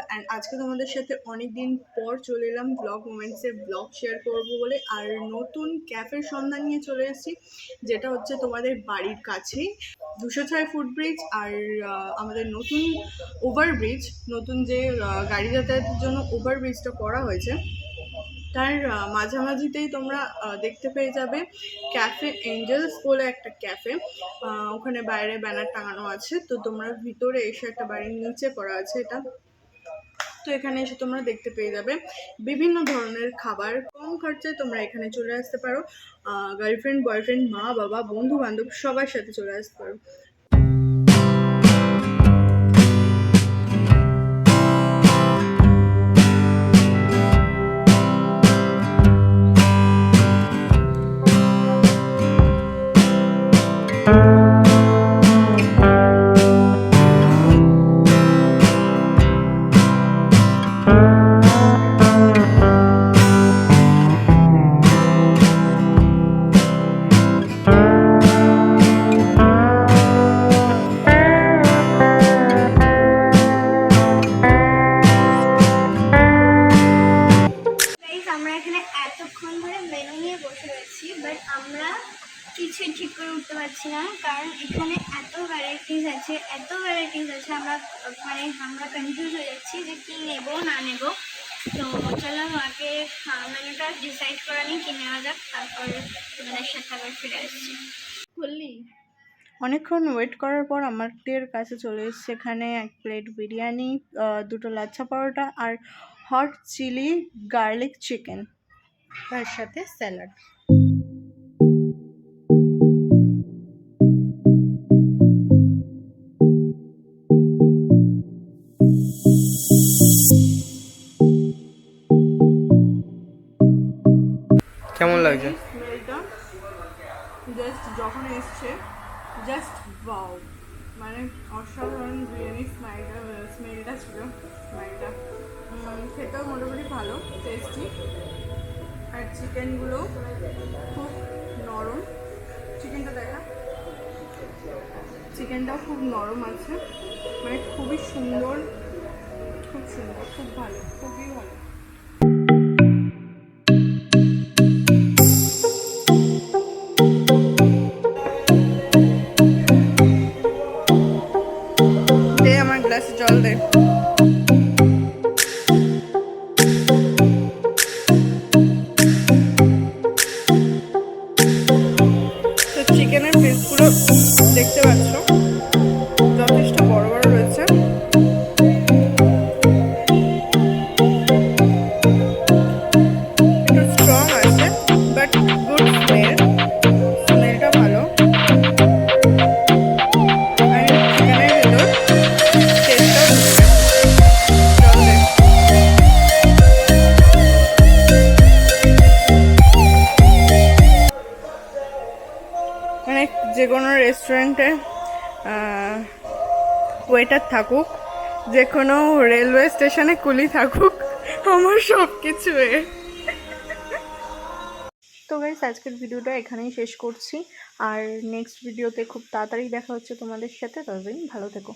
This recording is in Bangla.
অ্যান্ড আজকে তোমাদের সাথে অনেক দিন পর চলে এলাম ব্লগ মোমেন্টসের ব্লগ শেয়ার করবো বলে। আর নতুন ক্যাফের সন্ধান নিয়ে চলে এসেছি, যেটা হচ্ছে তোমাদের বাড়ির কাছেই 206 ফুটব্রিজ। আর আমাদের নতুন ওভারব্রিজ, নতুন যে গাড়ি যাতায়াতের জন্য ওভারব্রিজটা করা হয়েছে তার মাঝামাঝিতেই তোমরা দেখতে পেয়ে যাবে ক্যাফে এঞ্জেলস বলে একটা ক্যাফে। ওখানে বাইরে ব্যানার টাঙানো আছে, তো তোমরা ভিতরে এসে একটা বাড়ির নিচে করা আছে এটা, তো এখানে এসে তোমরা দেখতে পেয়ে যাবে বিভিন্ন ধরনের খাবার। কম খরচায় তোমরা এখানে চলে আসতে পারো, গার্লফ্রেন্ড বয়ফ্রেন্ড মা বাবা বন্ধু বান্ধব সবার সাথে চলে আসতে পারো। আমরা কিছুই ঠিক করে উঠতে পারছি না, কারণ এখানে এত ভ্যারাইটিস আছে আমরা কনফিউজ হয়ে যাচ্ছি যে কি নেব না নেব। তো চলো আগে মেনুটা ডিসাইড করে নিই কি নেওয়া যাক, তারপর তোমাদের সাথে আবার ফিরে আসছি। বললি অনেকক্ষণ ওয়েট করার পর আমাদের কাছে চলে এসেছে এখানে 1 প্লেট বিরিয়ানি, 2টো লাচ্ছা পরোটা আর হট চিলি গার্লিক চিকেন, তার সাথে স্যালাড। কেমন লাগছে? স্মেলটা জাস্ট যখন এসছে জাস্ট ওয়াও, মানে অসাধারণ বিরিয়ানি স্মেলটা ছিল। স্মেলটা খেতেও মোটামুটি ভালো, টেস্টি। আর চিকেনগুলো খুব নরম, চিকেনটাও খুব নরম আছে, মানে খুবই সুন্দর, খুব সুন্দর, খুব ভালো, খুবই ভালো। দে আমার গ্লাসে জল দে। তো চিকেনের পিসগুলো দেখতে পাচ্ছ যথেষ্ট বড় বড় রয়েছে। একটু স্ট্রং আছে, বাট গুড স্মেলটা ভালো। আর চিকেনের ভেতর টেস্টটাও ঢুকে জল দে। মানে যে কোনো রেস্টুরেন্টে ওয়েটার থাকুক, যে কোনো রেলওয়ে স্টেশনে কুলি থাকুক, আমার সব কিছু তো গাইস আজকের ভিডিওটা এখানেই শেষ করছি, আর নেক্সট ভিডিওতে খুব তাড়াতাড়ি দেখা হচ্ছে তোমাদের সাথে। ততদিন ভালো থেকো।